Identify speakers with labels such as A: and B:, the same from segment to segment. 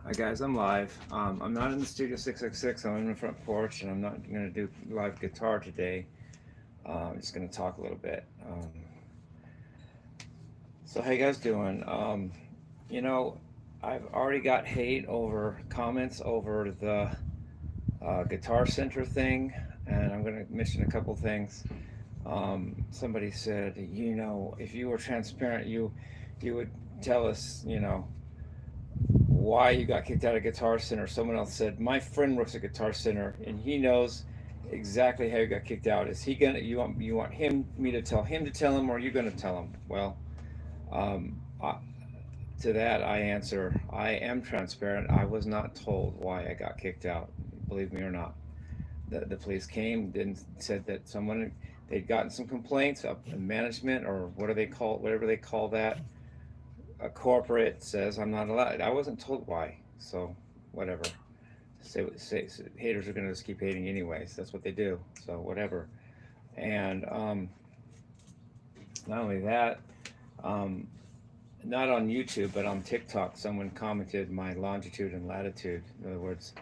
A: Hi guys, I'm live. I'm not in the studio 666. I'm in the front porch, and I'm not going to do live guitar today. I'm just going to talk a little bit. So how you guys doing? You know, I've already got hate over comments over the Guitar Center thing, and I'm going to mention a couple things. Somebody said, if you were transparent, you would tell us, why you got kicked out of Guitar Center. Someone else said, my friend works at Guitar Center and he knows exactly how you got kicked out. Is he gonna you want him me to tell him, or are you gonna tell him? Well, um, I, to that I answer, I am transparent. I was not told why I got kicked out. Believe me or not, the police came, didn't said that someone they'd gotten some complaints of management, or what do they call whatever they call that, a corporate says I'm not allowed. I wasn't told why, so whatever. Haters are gonna just keep hating anyways. That's what they do. So whatever. And not only that, um, not on YouTube, but on TikTok, someone commented my longitude and latitude. In other words,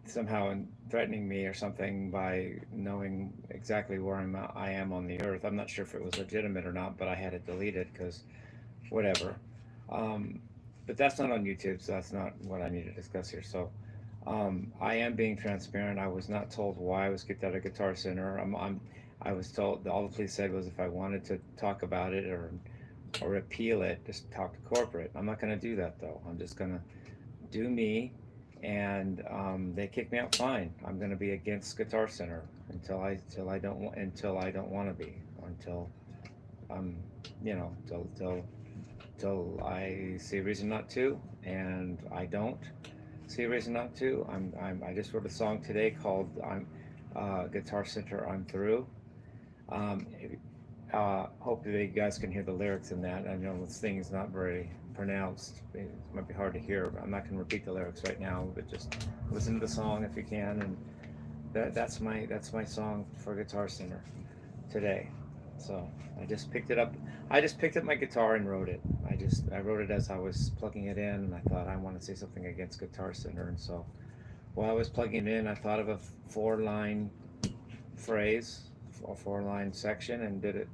A: somehow threatening me or something by knowing exactly where I am on the earth. I'm not sure if it was legitimate or not, but I had it deleted because whatever. Um, but that's not on YouTube, so that's not what I need to discuss here. So I am being transparent. I was not told why I was kicked out of Guitar Center. I was told all the police said was if I wanted to talk about it or appeal it, just talk to corporate. I'm not going to do that though. I'm just going to do me, and they kick me out. Fine. I'm going to be against Guitar Center until I don't want to be, or until um till I see a reason not to, and I don't see a reason not to. I just wrote a song today called "I'm Guitar Center. I'm Through." Um, Hopefully, you guys can hear the lyrics in that. I know this thing is not very pronounced. It might be hard to hear. I'm not going to repeat the lyrics right now, but just listen to the song if you can. And that's my song for Guitar Center today. So I just picked it up. I just picked up my guitar and wrote it. I wrote it as I was plugging it in, and I thought I want to say something against Guitar Center, and so while I was plugging it in, I thought of a four-line phrase, a four-line section, and did it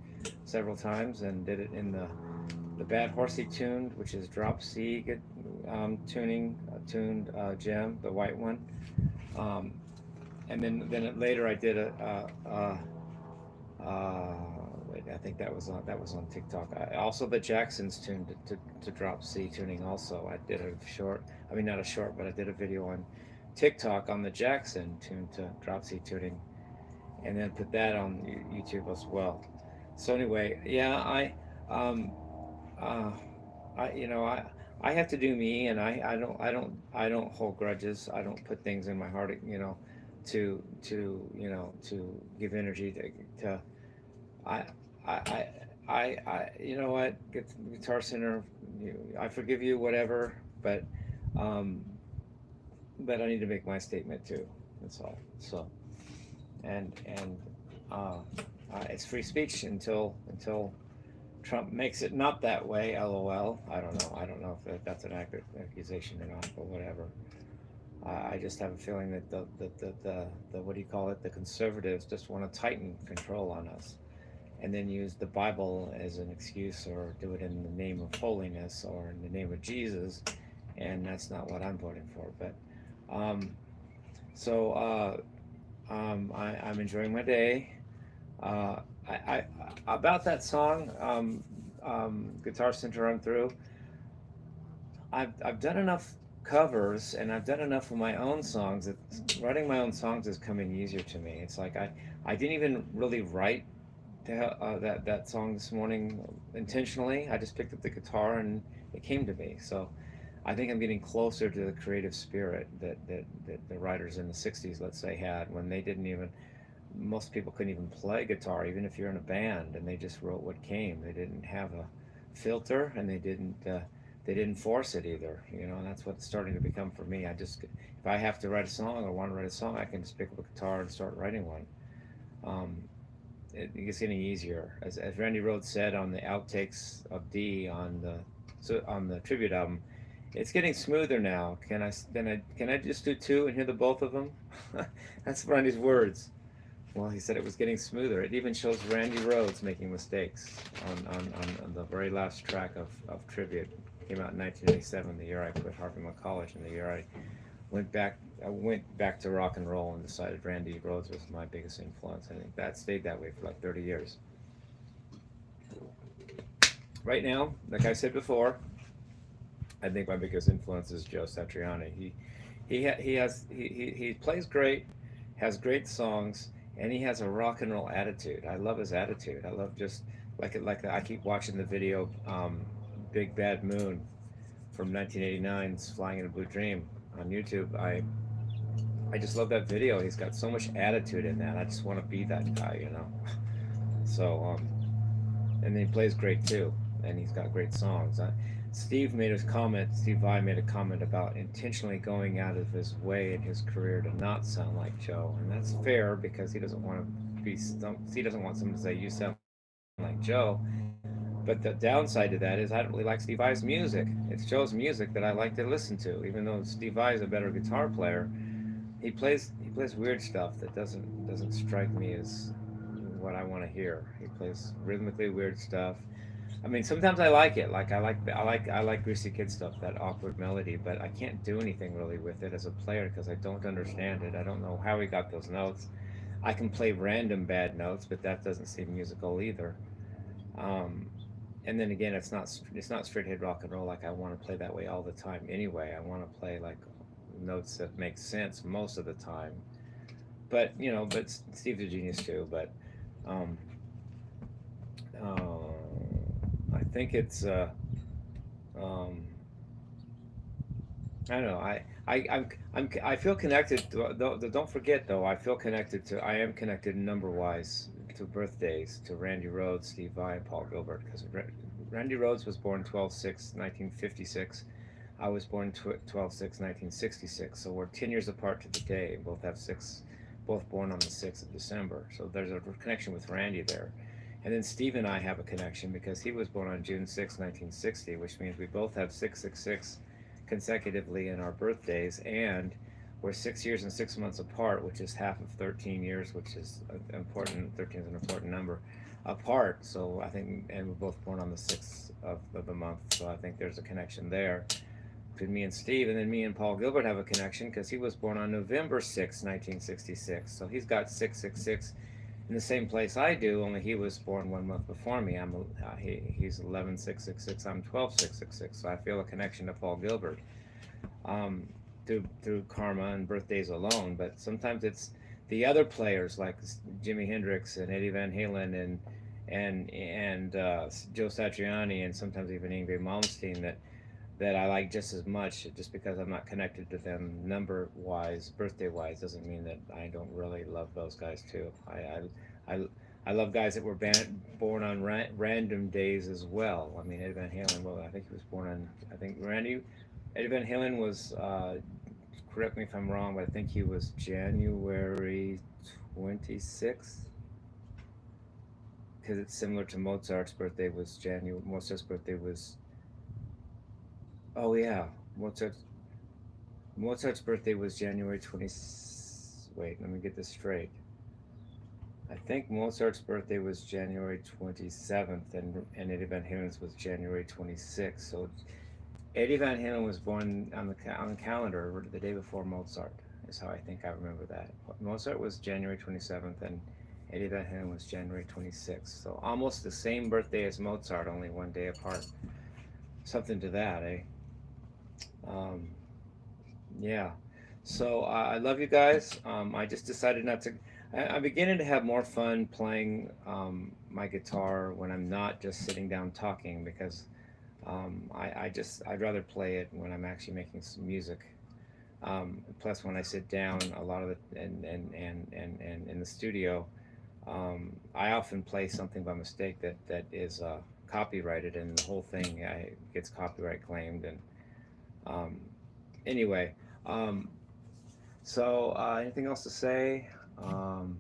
A: several times, and did it in the Bad Horsey tuned, which is drop C tuned gem, the white one. Um, and then later I did uh, wait, I think that was on TikTok. Also the Jacksons tuned to drop C tuning. Also, I did a short. I mean, not a short, but I did a video on TikTok on the Jackson tuned to drop C tuning, and then put that on YouTube as well. So anyway, yeah, um, uh, I have to do me, and I don't hold grudges. I don't put things in my heart, to give energy to I, I, you know what, Guitar Center, I forgive you, whatever, um, but I need to make my statement too. That's all. So, and uh, it's free speech until Trump makes it not that way. LOL. I don't know. I don't know if that's an accurate accusation or not, but whatever. I just have a feeling that the what do you call it? The conservatives just want to tighten control on us, and then use the Bible as an excuse, or do it in the name of holiness or in the name of Jesus, and that's not what I'm voting for. But um, so I'm enjoying my day. I about that song, Guitar Center, I'm through. I've done enough covers, and I've done enough of my own songs that writing my own songs is coming easier to me. It's like I didn't even really write that song this morning intentionally. I just picked up the guitar and it came to me. So I think I'm getting closer to the creative spirit that the writers in the '60s, let's say, had, when they didn't even, most people couldn't even play guitar, even if you're in a band, and they just wrote what came. They didn't have a filter, and they didn't force it either. And that's what's starting to become for me. If I have to write a song or want to write a song, I can just pick up a guitar and start writing one. Um, it's getting easier. As Randy Rhoads said on the outtakes of D on the tribute album, It's getting smoother now. Can I just do two and hear the both of them? That's Randy's words. Well, he said it was getting smoother. It even shows Randy Rhoads making mistakes on the very last track of Tribute. Came out in 1987, the year I quit Harvey College, and the year I went back to rock and roll and decided Randy Rhoads was my biggest influence. I think that stayed that way for like 30 years. Right now, like I said before, I think my biggest influence is Joe Satriani. He plays great, has great songs, and he has a rock and roll attitude. I love his attitude. I love just like I keep watching the video, Big Bad Moon from 1989's Flying in a Blue Dream on YouTube. I just love that video. He's got so much attitude in that. I just want to be that guy, you know. So and he plays great too, and he's got great songs. Steve Vai made a comment about intentionally going out of his way in his career to not sound like Joe, and that's fair because he doesn't want someone to say you sound like Joe. But the downside to that is I don't really like Steve Vai's music. It's Joe's music that I like to listen to, even though Steve Vai is a better guitar player. He plays weird stuff that doesn't strike me as what I want to hear. He plays rhythmically weird stuff. I mean, sometimes I like it. I like Greasy Kid stuff, that awkward melody, but I can't do anything really with it as a player because I don't understand it. I don't know how he got those notes. I can play random bad notes, but that doesn't seem musical either. Um, and then again, it's not straight hit rock and roll. Like I want to play that way all the time. Anyway, I want to play like notes that make sense most of the time. But Steve's a genius too. But um, uh, I think it's um, I don't know. I feel connected. Though, don't forget though, I feel connected to. I am connected number wise to birthdays to Randy Rhoads, Steve Vai, and Paul Gilbert because Randy Rhoads was born 12/6/1956. I was born 12/6/1966. So we're 10 years apart to the day. Both born on the 6th of December. So there's a connection with Randy there. And then Steve and I have a connection because he was born on June 6th, 1960, which means we both have 666 consecutively in our birthdays, and we're 6 years and 6 months apart, which is half of 13 years, which is important. 13 is an important number apart. So I think, and we're both born on the 6th of the month. So I think there's a connection there between me and Steve, and then me and Paul Gilbert have a connection because he was born on November 6th, 1966. So he's got 666 in the same place I do, only he was born 1 month before me. He's 11/6/66. I'm 12/6/66. So I feel a connection to Paul Gilbert through karma and birthdays alone. But sometimes it's the other players like Jimi Hendrix and Eddie Van Halen and Joe Satriani and sometimes even Ingrid Malmsteen that I like just as much. Just because I'm not connected to them number wise, birthday wise, doesn't mean that I don't really love those guys too. I, I love guys that were born on random days as well. I mean, Eddie Van Halen. Well, I think he was born on. I think Eddie Van Halen was. Correct me if I'm wrong, but I think he was January 26th because it's similar to Mozart's birthday was January. Mozart's birthday was. Oh yeah, Mozart's Mozart's birthday was January 20. Wait, let me get this straight. I think Mozart's birthday was January 27th, and Eddie Van Halen's was January 26th. So Eddie Van Halen was born on the calendar the day before Mozart. Is how I think I remember that. Mozart was January 27th, and Eddie Van Halen was January 26th. So almost the same birthday as Mozart, only one day apart. Something to that, eh? Um, Yeah. So I love you guys. I just decided not to. I'm beginning to have more fun playing my guitar when I'm not just sitting down talking because I'd rather play it when I'm actually making some music. Plus, when I sit down, a lot of it and in the studio, I often play something by mistake that is copyrighted, and the whole thing gets copyright claimed. And um, anyway. Um, So, anything else to say? Um,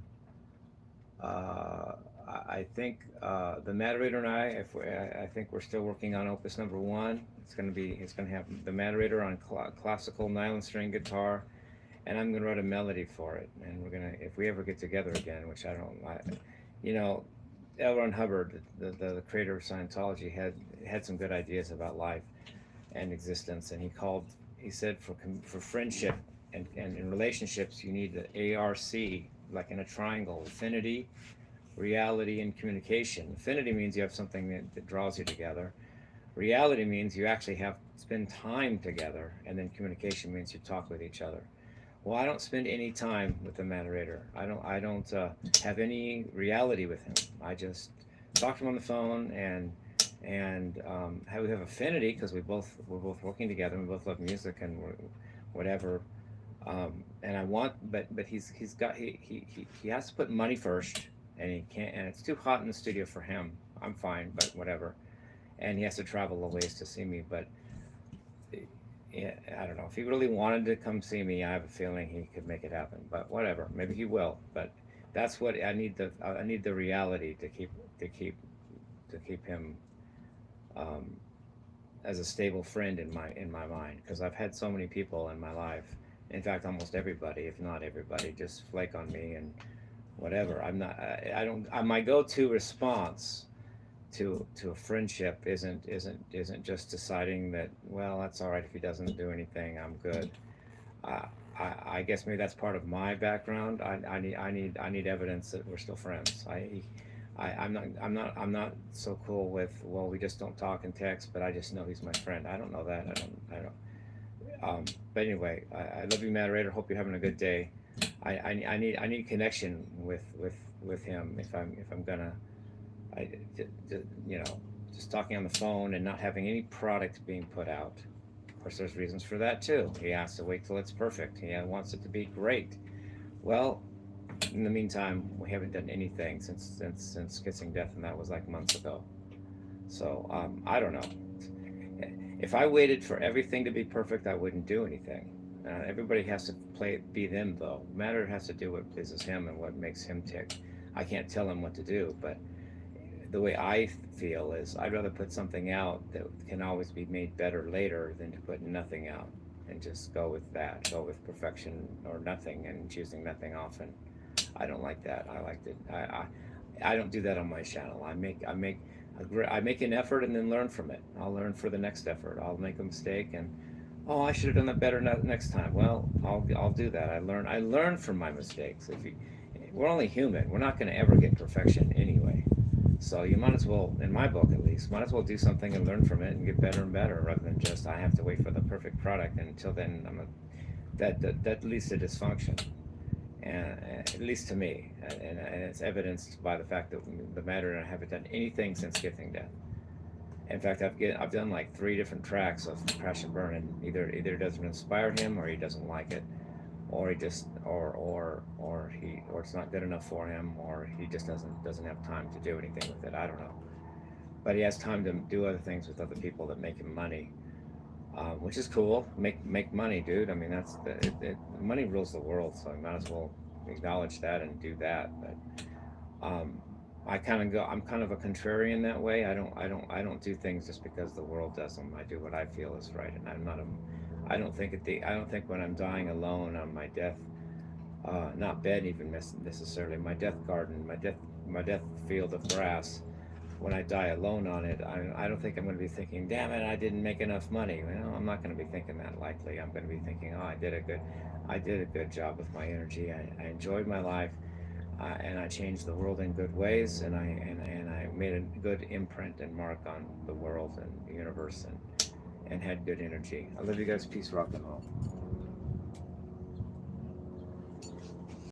A: uh, I think the moderator and I think we're still working on opus number one. It's going to have the moderator on classical nylon string guitar, and I'm going to write a melody for it. And we're going to, if we ever get together again, which you know, L. Ron Hubbard, the creator of Scientology, had some good ideas about life and existence, and he said for friendship and in relationships you need the ARC, like in a triangle: affinity, reality, and communication. Affinity means you have something that draws you together. Reality means you actually have spend time together, and then communication means you talk with each other. Well, I don't spend any time with the moderator. I don't have any reality with him. I just talk to him on the phone, and we have affinity because we're both working together. We both love music and whatever. And I want, but he has to put money first, and he can't. And it's too hot in the studio for him. I'm fine, but whatever. And he has to travel a ways to see me. But yeah, I don't know if he really wanted to come see me. I have a feeling he could make it happen. But whatever, maybe he will. But that's what I need. I need the reality to keep him um, as a stable friend in my mind, because I've had so many people in my life. In fact, almost everybody, if not everybody, just flake on me and whatever. I'm not. I don't. My go-to response to a friendship isn't just deciding that, well, that's all right if he doesn't do anything, I'm good. Uh, I guess maybe that's part of my background. I need evidence that we're still friends. I'm not so cool with, well, we just don't talk and text, but I just know he's my friend. I don't know that. But anyway, I love you, moderator. Hope you're having a good day. I need connection with him if I'm gonna. I, you know, just talking on the phone and not having any product being put out. Of course, there's reasons for that too. He has to wait till it's perfect. He wants it to be great. Well, in the meantime, we haven't done anything since Kissing Death, and that was like months ago. So I don't know. If I waited for everything to be perfect, I wouldn't do anything. Everybody has to be them, though. Matter has to do what pleases him and what makes him tick. I can't tell him what to do, but the way I feel is I'd rather put something out that can always be made better later than to put nothing out and just go with that, go with perfection or nothing and choosing nothing often. I don't like that. I like to. I don't do that on my channel. I make an effort and then learn from it. I'll learn for the next effort. I'll make a mistake and, oh, I should have done that better next time. Well, I'll do that. I learn from my mistakes. We're only human. We're not going to ever get perfection anyway. So you might as well, in my book at least, might as well do something and learn from it and get better and better, rather than just I have to wait for the perfect product, and until then that leads to dysfunction, and at least to me, and it's evidenced by the fact that the matter and I haven't done anything since Gifting Death. In fact, I've done like 3 different tracks of Crash and Burn, and either it doesn't inspire him, or he doesn't like it, or he just or it's not good enough for him, or he just doesn't have time to do anything with it. I don't know, but he has time to do other things with other people that make him money, which is cool. Make money, dude. I mean, money rules the world, so you might as well acknowledge that and do that. But I'm kind of a contrarian that way. I don't do things just because the world does them. I do what I feel is right, and I don't think when I'm dying alone on my death, not bed even necessarily, my death garden, my death field of grass, when I die alone on it, I don't think I'm going to be thinking, damn it, I didn't make enough money. I'm not going to be thinking that likely. I'm going to be thinking, oh, I did a good job with my energy. I enjoyed my life, and I changed the world in good ways, and I made a good imprint and mark on the world and the universe, and had good energy. I love you guys. Peace, rock and roll.